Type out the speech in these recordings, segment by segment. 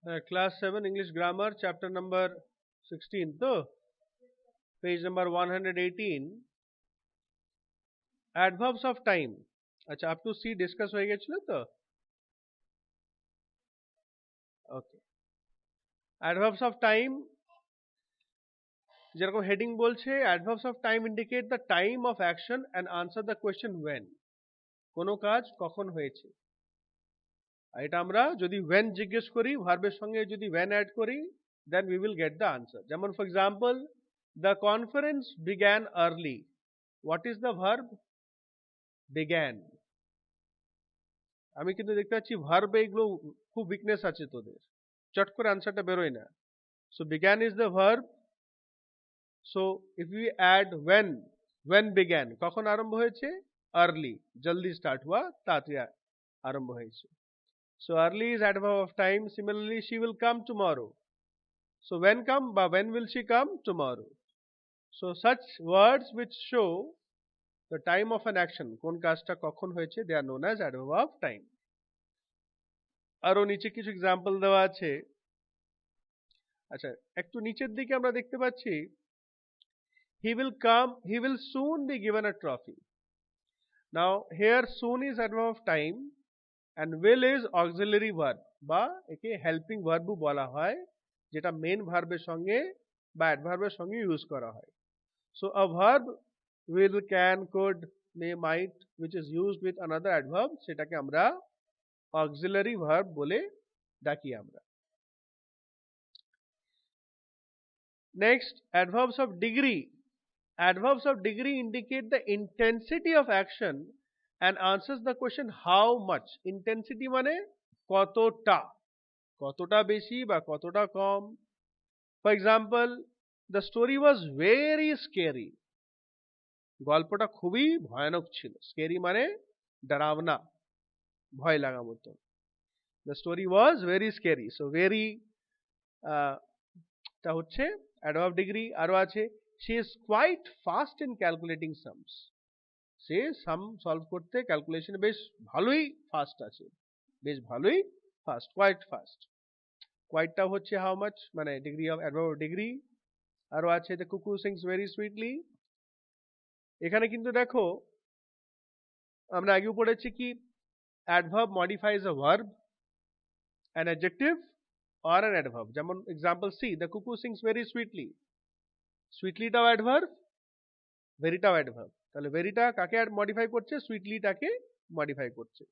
Class 7 English Grammar, chapter number 16, तो page number 118, adverbs of time. अच्छा, up to C discuss হয়ে গেছিল তো? Okay. Adverbs of time, যেরকম heading বলছে, adverbs of time indicate the time of action and answer the question when. কোনো কাজ কখন হয়েছে। আর এটা আমরা যদি when জিজ্ঞেস করি, ভার্বের সঙ্গে যদি when add করি, then we will get the answer. যেমন for example, the conference began early. What is the verb? Began. আমি কিন্তু দেখতে পাচ্ছি ভার্বে এগুলো খুব উইকনেস আছে তোদের, চট করে আনসারটা বেরোয় না। So began is the verb. So if you add when began, কখন আরম্ভ হয়েছে? আর্লি, জলদি স্টার্ট হুয়া, তাড়াতাড়ি আরম্ভ হয়েছে। So early is adverb of time. Similarly she will come tomorrow. So when come বা when will she come? Tomorrow. So such words which show the time of an action, কোন কাজটা কখন হয়েছে, they are known as adverb of time. আরো নিচে কিছু example দেওয়া আছে। আচ্ছা, একটু নিচের দিকে আমরা দেখতে পাচ্ছি he will soon be given a trophy. Now here soon is adverb of time and will is auxiliary verb বা একে হেল্পিং ভার্বও বলা হয়, যেটা মেন ভার্বের সঙ্গে বা অ্যাডভার্বের সঙ্গে ইউজ করা হয়। So a verb will, can, could, may, might which is used with another adverb, সেটাকে আমরা auxiliary verb বলে ডাকি আমরা। Next, adverbs of degree. Adverbs of degree indicate the intensity of action and answers the question how much. Intensity মানে কতটা, কতটা বেশি বা কতটা কম। For example, the story was very scary. গল্পটা খুবই ভয়ানক ছিল। Scary মানে ডরাবনা, ভয় লাগা মতো। The story was very scary. So very টা হচ্ছে adverb of degree। আরো আছে she is quite fast in calculating sums. Say some solve করতে ক্যালকুলেশন বেশ ভালোই ফাস্ট আছে, বেশ ভালোই ফাস্ট, কোয়াইট ফাস্ট। কোয়াইটটা হচ্ছে হাউ মাচ, মানে ডিগ্রি অফ অ্যাডভার্ব ডিগ্রি। আরো আছে the cuckoo sings very sweetly. এখানে কিন্তু দেখো আমরা আগেও পড়েছি কি adverb modifies a verb, an adjective or an adverb. যেমন example see, the cuckoo sings very sweetly. সুইটলিটাও অ্যাডভার্ব, ভেরিটাও অ্যাডভার্ব। তাহলে ভেরিটা কাকে মডিফাই করছে? সুইটলিটাকে মডিফাই করছে।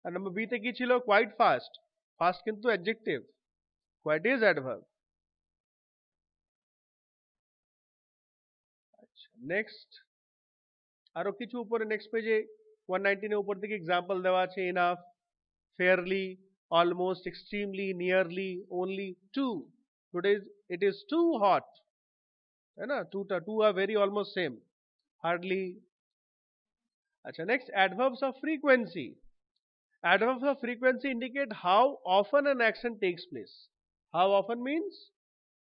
আর নম্বর বি তে কি ছিল? Quite fast. ফাস্ট কিন্তু অ্যাডজেক্টিভ, কোয়াইট ইজ অ্যাডভার্ব। আচ্ছা, নেক্সট আরো কিছু উপরে নেক্সট পেজে 119 এর উপর দিকে एग्जांपल দেওয়া আছে। Enough, fairly, almost, extremely, nearly, only, too. Today it is too hot, है ना? Too are very almost same, hardly. अच्छा, next adverbs of frequency. Adverbs of frequency indicate how often an action takes place. How often means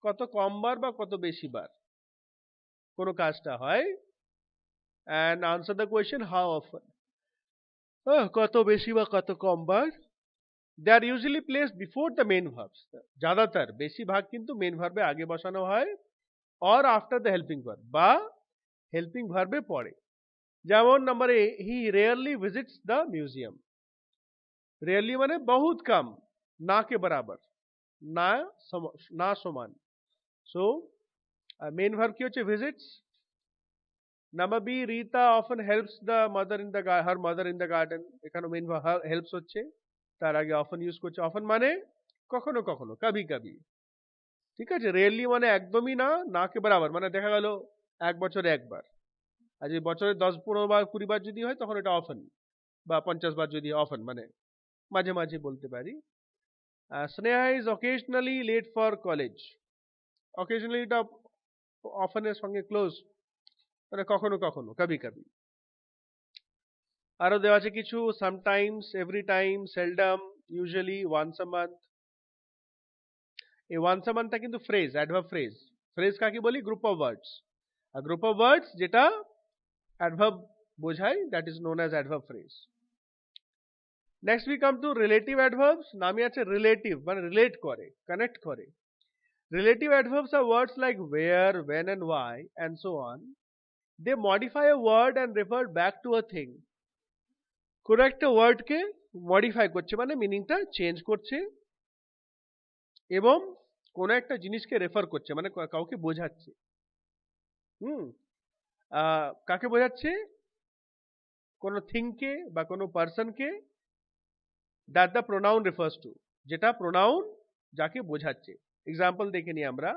কত কম বার বা কত বেশি বার কোন কাজটা হয়, and answer the question how often. কত বেশি বা কত কম বার। They are usually placed before the main verbs. ज्यादातर বেশিরভাগ কিন্তু মেন ভার্বে আগে বসানো হয়, or after the helping verb বা হেল্পিং ভার্বে পরে। যেমন number A, he rarely visits the museum. Rarely মানে बहुत कम, ना के बराबर, না সমান। সো মেন ভার্ব কি হচ্ছে? Visits. Number B, Rita often helps the mother in the her mother in the garden. এখানে মেন ভার্ব হেল্পস হচ্ছে, তার আগে অফন ইউজ করছে। অফন মানে কখনো কখনো, কবি কবি, ঠিক আছে। রেয়ারলি মানে একদমই না, না কে বরাবর মানে দেখা গেল এক বছরে একবার। আর যদি বছরে 10-15 বার 20 বার যদি হয় তখন এটা অফন, বা 50 বার যদি অফন মানে মাঝে মাঝে বলতে পারি। Sneha is occasionally late for college. Occasionally এটা অফনের সঙ্গে ক্লোজ, মানে কখনো কখনো, কবি কবি। আরো দেওয়া আছে কিছু, sometimes, every time, seldom, usually, once a month. এই ওয়ান্স আ মান্থটা কিন্তু ফ্রেজ, অ্যাডভার্ব ফ্রেজ। ফ্রেজ কাকে বলি? Group of words. আর গ্রুপ অফ ওয়ার্ডস যেটা অ্যাডভার্ব বোঝায়, that is known as adverb phrase. Next we come to relative adverbs. নামই আছে রিলেটিভ, মানে রিলেট করে, কানেক্ট করে। রিলেটিভ অ্যাডভার্বস আর words like where, when and why and so on. They modify a word and refer back to a thing. কোন একটা ওয়ার্ডকে modify করছে, মানে মিনিংটা চেঞ্জ করছে, এবং কোন একটা জিনিসকে রেফার করছে, মানে কাউকে বোঝাচ্ছে। কাকে বোঝাচ্ছে? কোন থিংকে বা কোন পার্সনকে, that the pronoun refers to, যেটা প্রোনাউন যাকে বোঝাচ্ছে। এক্সাম্পল দেখে নিই আমরা।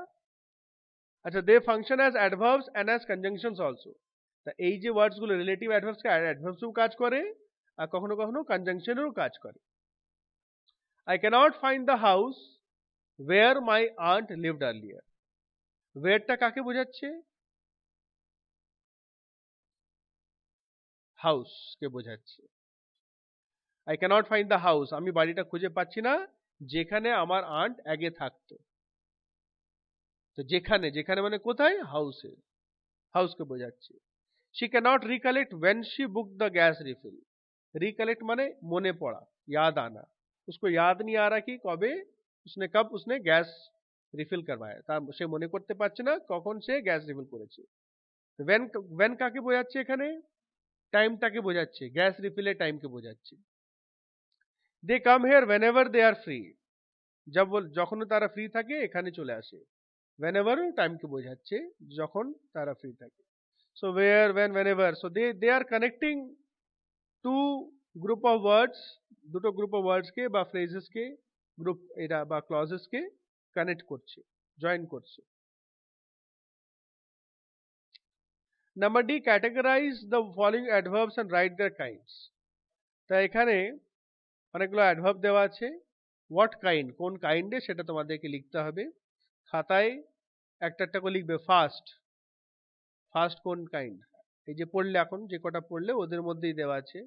আচ্ছা, they function as adverbs and as conjunctions also. তা এই যে ওয়ার্ডস গুলো রিলেটিভ অ্যাডভার্বসকে অ্যাডভার্বসেও কাজ করে, আর কখনো কখনো কনজাংশনেরও কাজ করে। I cannot find the house where my aunt lived earlier. ওয়্যারটা কাকে বোঝাচ্ছে? হাউসকে বোঝাচ্ছে। I cannot find the house, আমি বাড়িটা খুঁজে পাচ্ছি না যেখানে আমার আন্ট আগে থাকতো। তো যেখানে, যেখানে মানে কোথায়? হাউসে, হাউসকে বোঝাচ্ছে। she cannot recollect when she booked the gas refill. recollect মানে মনে পড়া, याद आना। उसको याद नहीं आ रहा कि कब उसने गैस রিফিল करवाया, তা সে মনে করতে পারছে না কখন সে গ্যাস রিফিল করেছে। when কাকে বোঝাচ্ছে? এখানে টাইমটাকে বোঝাচ্ছে, গ্যাস রিফিলের টাইমকে বোঝাচ্ছে। they come here whenever they are free. যখন তারা ফ্রি থাকে এখানে চলে আসে। whenever টাইমকে বোঝাচ্ছে, যখন তারা ফ্রি থাকে। So where, when, whenever. So they are connecting two group of words, দুটো গ্রুপ অফ ওয়ার্ডস কে বা ফ্রেজেস কে, গ্রুপ এটা বা ক্লজেস কে কানেক্ট করছে, জয়েন করছে। Number D, categorize the following adverbs and write their kinds. তা এখানে অনেকগুলো অ্যাডভার্ব দেওয়া আছে। হোয়াট কাইন্ড, কোন কাইন্ডে সেটা তোমাদেরকে লিখতে হবে। খাতায় একটা একটা করে লিখবে। ফার্স্ট, ফার্স্ট কোন কাইন্ড, এই যে পড়লে, এখন যে কটা পড়লে ওদের মধ্যেই দেওয়া আছে,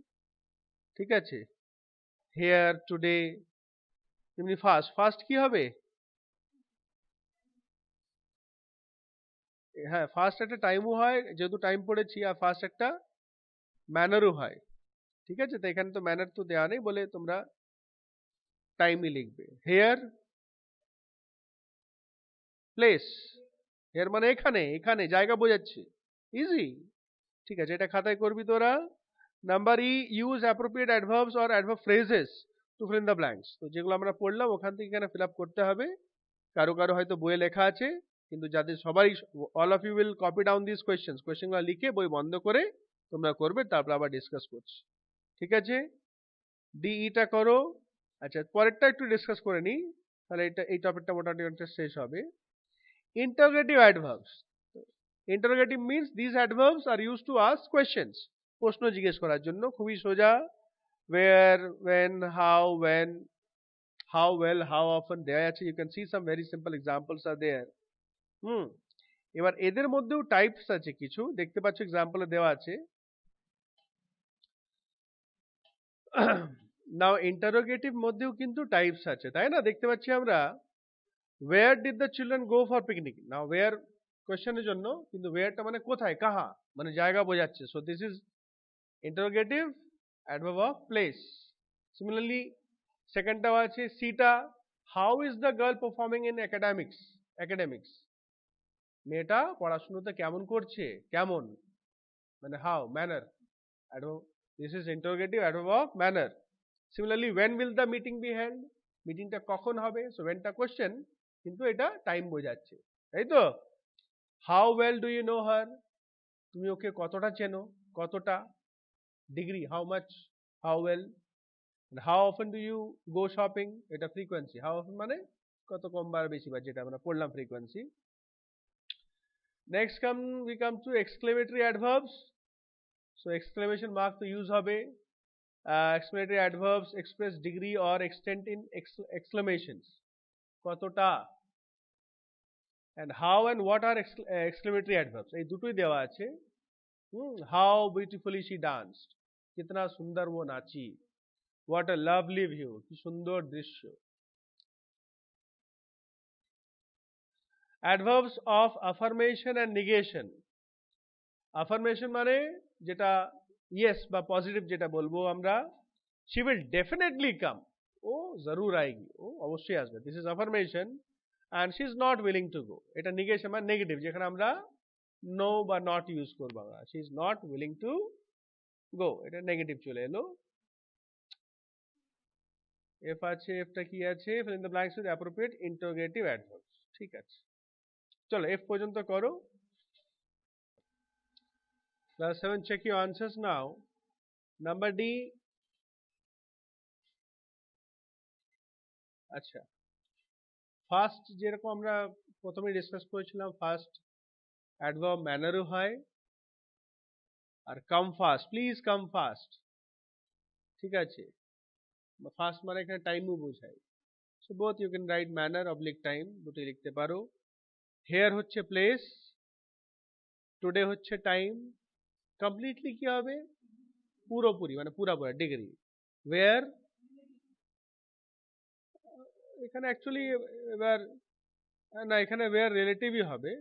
ঠিক আছে। হেয়ার, টুডে, এমনি ফার্স্ট, ফার্স্ট কি হবে? হ্যাঁ, ফার্স্ট একটা টাইমও হয়, যেহেতু টাইম পড়েছি, আর ফার্স্ট একটা ম্যানারও হয়, ঠিক আছে। তো এখানে তো ম্যানার তো দেওয়া নেই বলে তোমরা টাইমই লিখবে। হেয়ার, প্লেস, হেয়ার মানে এখানে, এখানে জায়গা বোঝাচ্ছে, ইজি, ঠিক আছে, এটা খাতায় করবি তোরা। Number E, use appropriate adverbs or adverb phrases to fill in the blanks. তো যেগুলো আমরা পড়লাম ওখান থেকে এখানে ফিল আপ করতে হবে। কারো কারো হয়তো বইয়ে লেখা আছে, কিন্তু যাদের সবাই, all of you will copy down this কোয়েশ্চেনগুলো লিখে বই বন্ধ করে তোমরা করবে, তারপর আবার ডিসকাস করছি, ঠিক আছে। ডিইটা করো। আচ্ছা, পরেরটা একটু ডিসকাস করে নিই, তাহলে এটা, এই টপিকটা মোটামুটি শেষ হবে। Interrogative adverbs. Interrogative means this adverbs are used to ask questions, প্রশ্ন জিজ্ঞেস করার জন্য। খুবই সোজা। Where, when, how, when, how well, how often, দেয়া আছে। You can see some very simple examples are there. এবার এদের মধ্যেও টাইপস আছে কিছু, দেখতে পাচ্ছ এক্সাম্পলে দেওয়া আছে। নাও ইন্টারোগেটিভ মধ্যেও কিন্তু টাইপস আছে, তাই না? দেখতে পাচ্ছি আমরা, where did the children go for picnic? Now where কোশ্চেনের জন্য, কিন্তু whereটা মানে কোথায়, কাহা, মানে জায়গা বোঝাচ্ছে। So this is interrogative adverb of place. Similarly সেকেন্ডটাও আছে, সিটা, how is the girl performing in academics? Academics, মেয়েটা পড়াশোনাতে কেমন করছে, কেমন মানে how, manner, adverb, this is interrogative adverb of manner. Similarly when will the meeting be held? মিটিংটা কখন হবে? সো whenটা কোশ্চেন, কিন্তু এটা টাইম বোঝাচ্ছে, তাই তো। How well do you know her? তুমি ওকে কতটা চেনো, কতটা, degree, how much, how well. How often do you go shopping? এটা ফ্রিকোয়েন্সি, হাউ অফেন মানে কত কম বার বেশি বার, যেটা আমরা পড়লাম frequency. Next we come to exclamatory adverbs. So exclamation mark তো ইউজ হবে। Exclamatory adverbs express degree or extent in exclamations, কতটা। And how and what are exclamatory adverbs, এই দুটোই দেওয়া আছে। How beautifully she danced, कितना सुंदर वो नाची। What a lovely view, কি সুন্দর দৃশ্য। Adverbs of affirmation and negation. Affirmation মানে যেটা ইয়েস বা পজিটিভ যেটা বলবো আমরা, she will definitely come. ও জরুর আएगी, ও অবশ্যই আসবে। This is affirmation and she is not willing to go. এটা negation বা নেগেটিভ, যেখানে আমরা no বা not ইউজ করব আমরা। She is not willing to go, এটা নেগেটিভ চলে এলো। এফ আছে, এফটা কি আছে? fill in the blanks with appropriate interrogative adverbs, ঠিক আছে। চলো এফ পর্যন্ত করো। Class 7, check your answers now. Number D, আচ্ছা ফার্স্ট যেরকম আমরা প্রথমে ডিসকাস করেছিলাম, ফার্স্ট অ্যাডভার্ব ম্যানারও হয়, আর come fast, please come fast, ঠিক আছে। ফাস্ট মানে এখানে টাইমও বোঝায়। So both you can write manner oblique time, দুটোই লিখতে পারো। হেয়ার হচ্ছে প্লেস, টুডে হচ্ছে টাইম, কমপ্লিটলি কি হবে? পুরোপুরি মানে পুরাপুরি ডিগ্রি। ওয়্যার, এখানে অ্যাকচুয়ালি এবার না, এখানে ওয়্যার রিলেটিভই হবে,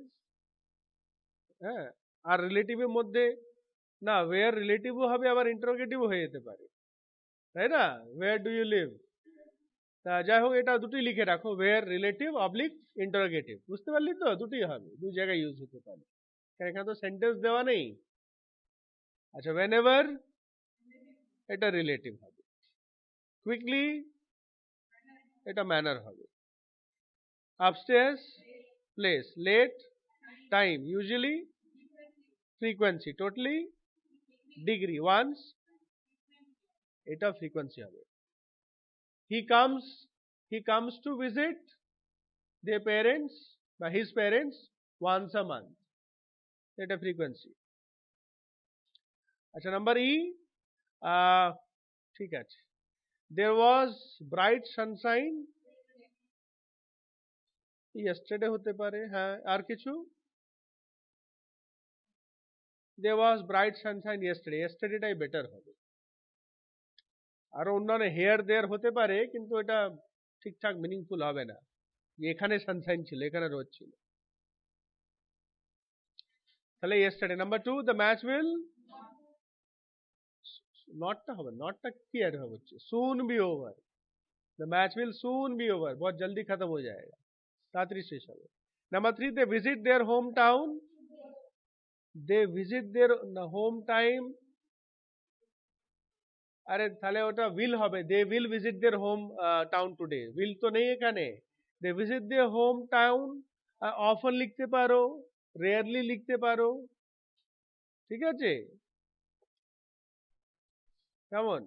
হ্যাঁ। আর রিলেটিভের মধ্যে না, ওয়্যার রিলেটিভও হবে আবার ইন্টারোগেটিভও হয়ে যেতে পারে, তাই না? ওয়্যার ডু ইউ লিভ, তা যাই হোক এটা দুটোই লিখে রাখো, ওয়্যার রিলেটিভ অবলিক ইন্টারোগেটিভ, বুঝতে পারলি তো? দুটোই হবে, দুই জায়গায় ইউজ হতে পারে, এখানে তো সেন্টেন্স দেওয়া নেই। আচ্ছা, whenever এটা রিলেটিভ হবে, কুইকলি এটা ম্যানার হবে, upstairs place, late time, usually frequency, totally degree, once এটা ফ্রিকোয়েন্সি হবে। he comes to visit their parents বা his parents once a month, এটা ফ্রিকোয়েন্সি। আচ্ছা নাম্বার ই, ঠিক আছে, there was bright sunshine yesterday হতে পারে, হ্যাঁ। আর কিছু? there was bright sunshine yesterday, yesterdayটাই বেটার হবে। আরো অন্যান্য হেয়ার দেয়ার হতে পারে, কিন্তু এটা ঠিকঠাক মিনিংফুল হবে না, এখানে সানশাইন ছিল, এখানে রোদ ছিল, তাহলে yesterday। Number 2, the match will, নটটা হবে, নটটা কি অ্যাড হবে হচ্ছে soon be over, the match will soon be over, बहुत जल्दी खत्म हो जाएगा, ताड़ाताड़ी শেষ হবে। Number 3, they visit their hometown, they visit their home time, আরে তাহলে ওটা will হবে, they will visit their home town today, will তো নেই এখানে, they visit their home town, often লিখতে পারো, rarely লিখতে পারো, ঠিক আছে, কেমন?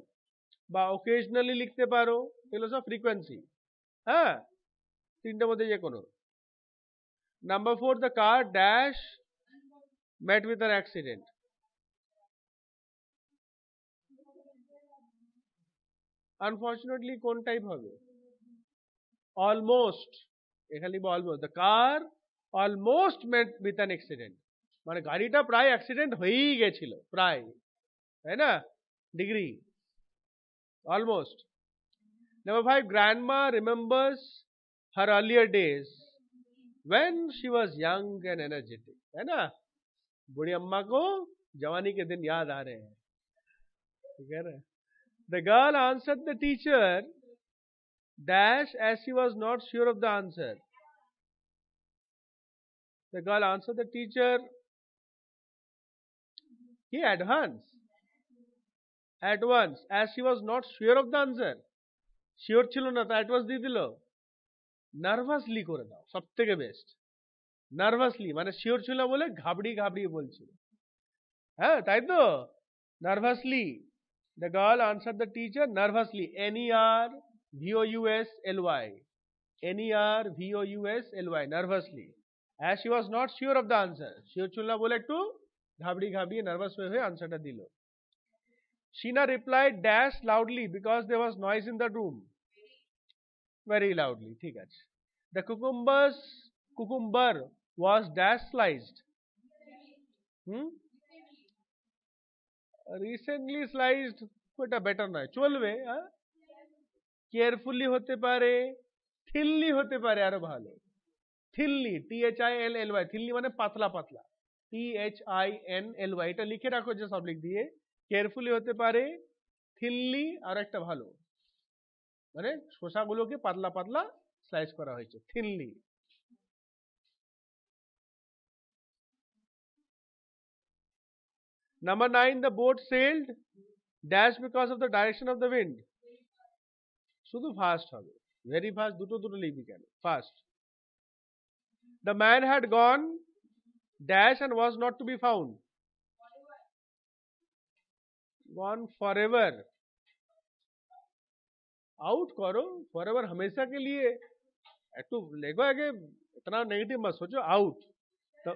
বা occasionally লিখতে পারো, এগুলো সব ফ্রিকোয়েন্সি, হ্যাঁ, তিনটার মধ্যে যে কোনো। Number 4, the car dash met with an accident, unfortunately কোন টাইপ হবে? অলমোস্ট, এখানে লিখবো almost, the car almost met with an accident, মানে গাড়িটা প্রায় অ্যাক্সিডেন্ট হয়েই গেছিল, প্রায়, তাই না? Degree, almost. Number 5, grandma remembers her earlier days when she was young and energetic, है ना? बूढ़ी अम्मा को जवानी के दिन याद आ रहे हैं, ठीक है ना? The girl answered the teacher dash as she was not sure of the answer. The girl answered the teacher at once as she was not sure of the answer. Sure ছিল না, তা অ্যাডভান্স দিয়ে দিল। Nervously করে দাও, সব থেকে best. Nervously মানে শিওর ছিল বলে ঘাবড়িয়ে বলছিল, হ্যাঁ তাই তো? Nervously, the girl answer the teacher nervously, NERVOUSLY, NERVOUSLY, nervously, as she was not sure of the answer, sure ছিল না বলে একটু ঘাবড়িয়ে নার্ভাস হয়ে আনসারটা দিল। Sheena replied dash loudly because there was noise in the room, very loudly, ঠিক আছে। The cucumber was dash sliced, recently sliced, ওটা বেটার নয়, চলবে, কেয়ারফুলি হতে পারে, থিনলি হতে পারে, আরো ভালো, থিনলি, THINLLY, থিনলি মানে পাতলা পাতলা, THINLY, এটা লিখে রাখো যে সব লিখ দিয়ে। কেয়ারফুলি হতে পারে, thinly আর একটা ভালো মানে শসাগুলোকে পাতলা পাতলা স্লাইস করা হয়েছে thinly. Number 9, the boat sailed dash because of the direction of the wind. শুধু ফাস্ট হবে, ভেরি ফাস্ট, দুটো দুটো লিখবি কেন, fast. The man had gone dash and was not to be found. Gone forever. Out करो, forever हमेशा के लिए. একটু লেখো আগে, इतना नेगेटिव मत सोचो. आउट तो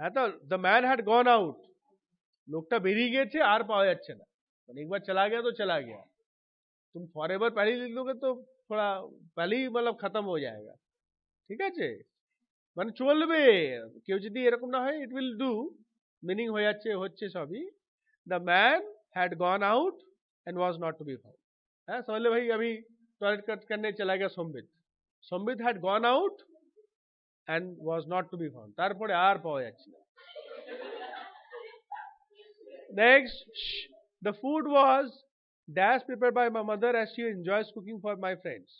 হ্যাঁ, তো the man had gone out, লোকটা বেরিয়ে গেছে আর পাওয়া যাচ্ছে না, মানে একবার चला गया तो चला गया. तुम फॉरएवर पहले लिख दोगे तो थोड़ा पहले ही मतलब खत्म हो जाएगा. ঠিক আছে, মানে চলবে, কেউ যদি এরকম না হয়, ইট উইল ডু, মিনিং হয়ে যাচ্ছে, হচ্ছে সবই. The man had gone out and was not to be found. हाँ, समझ लो भाई, अभी टॉयलेट कट करने चला गया Sombit. Sombit had gone out and was not to be found. তারপরে আর পাওয়া যাচ্ছে না. Next, the food was dash prepared by my mother as she enjoys cooking for my friends.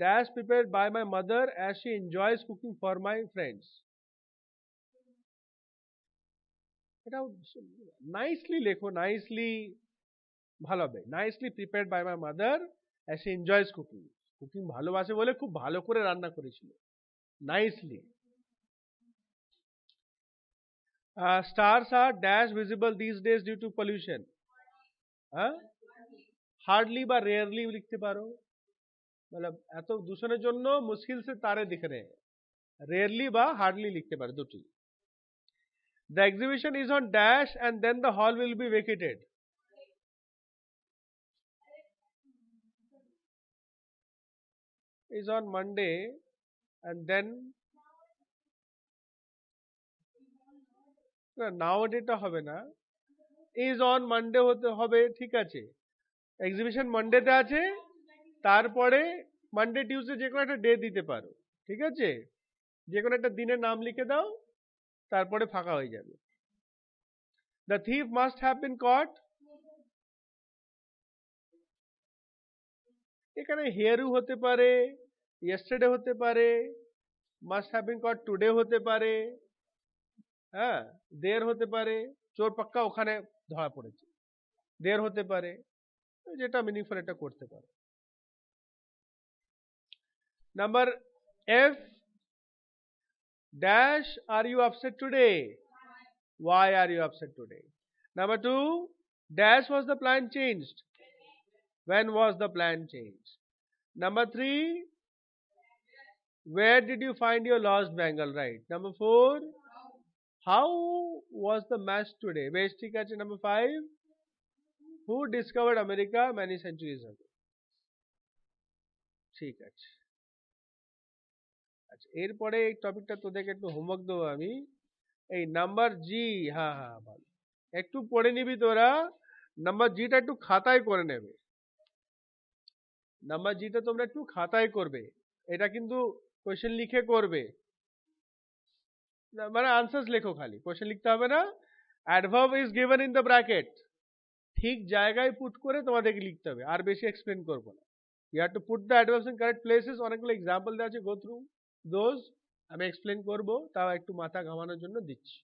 Dash prepared by my mother as she enjoys cooking for my friends. এটা nicely লেখো, nicely ভালো হবে. Nicely prepared by my mother as she enjoys cooking. Cooking ভালোবাসে বলে খুব ভালো করে রান্না করেছিল. Nicely. Stars are dash visible these days due to pollution. হ্যাঁ, হার্ডলি বা রেয়ারলি লিখতে পারো, मतलब এত দূষণের জন্য মুশকিল সে তারে দিখ রে. রেয়ারলি বা হার্ডলি লিখতে পারো, দুটি. The exhibition is on dash and then the hall will be vacated. Is on Monday and then nowadays টা হবে না, is on Monday হতে হবে, ঠিক আছে. এক্সিবিশন মানডেতে আছে, তারপরে মানডে টিউসডে যে কোনো একটা ডে দিতে পারো, ঠিক আছে. যে কোনো একটা দিনের নাম লিখে দাও, তারপরে ফাঁকা হয়ে যাবে. The thief must have been caught. এখানে হেয়ারু হতে পারে, yesterday হতে পারে, must have been caught today হতে পারে, হ্যাঁ, there হতে পারে, চোর পাক্কা ওখানে ধরা পড়েছে, there হতে পারে, যেটা মিনিংফুল এটা করতে পারে. Number F, dash are you upset today? Why are you upset today? Number 2, dash was the plan changed? When was the plan changed? Number 3, where did you find your lost bangle? Right. Number 4, how was the match today? বেশ, ঠিক আছে. Number 5, who discovered America many centuries ago? ঠিক আছে. আচ্ছা, এরপরে এই টপিকটা তোদেরকে একটু হোমওয়ার্ক দেবো আমি. এই নাম্বার জি, হ্যাঁ হ্যাঁ ভালো, একটু পড়ে নিবি তোরা. নাম্বার জিটা একটু খাতায় করে নেবে. নাম্বার জিটা তোমরা একটু খাতায় করবে, এটা কিন্তু কোয়েশ্চেন লিখে করবে, মানে আনসার্স লেখো, খালি কোয়েশ্চেন লিখতে হবে না. Adverb is given in the bracket, ঠিক জায়গায় পুট করে তোমাদেরকে লিখতে হবে, আর বেশি এক্সপ্লেন করবো না. You have to put the adverbs in correct places. অনেকগুলো এক্সাম্পল দেওয়া আছে, গো থ্রু দোজ. আমি এক্সপ্লেন করবো, তাও একটু মাথা ঘামানোর জন্য দিচ্ছি.